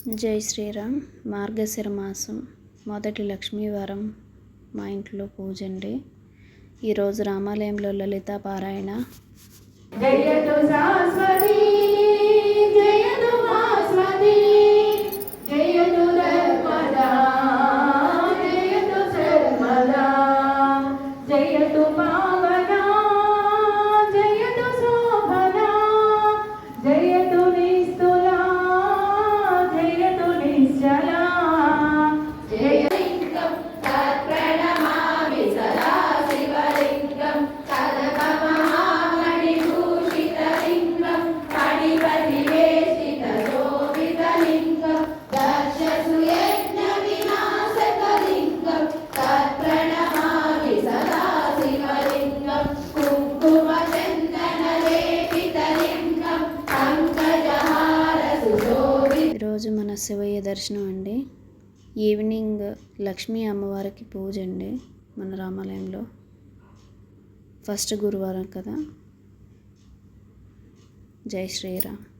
జై శ్రీరామ్. మార్గశిర మాసం మొదటి లక్ష్మీవారం మా ఇంట్లో పూజ అండి. ఈరోజు రామాలయంలో లలితా పారాయణ. జయతు శాశ్వతి జయతు భాస్వతి జయతు ధర్మదా జయతు శర్మదా జయతు పావనా జయతు శోభనా జయతు నిస్తులా జయతు నిశ్చలా జయలింగం తత్ప్రణమామి సదా శివలింగం కనకమహామణిభూషితలింగం ఫణిపతివేషితశోభితలింగం దర్శసుయజ్ఞవినాశకలింగం తత్ప్రణమామి సదా శివలింగం కుంకుమచందనలేపితలింగం పంకజహార సుశోభిత. ఈరోజు మన శివయ్య దర్శనం అండి. ఈవినింగ్ లక్ష్మీ అమ్మవారికి పూజ అండి మన రామాలయంలో. ఫస్ట్ గురువారం కదా. జై శ్రీరామ్.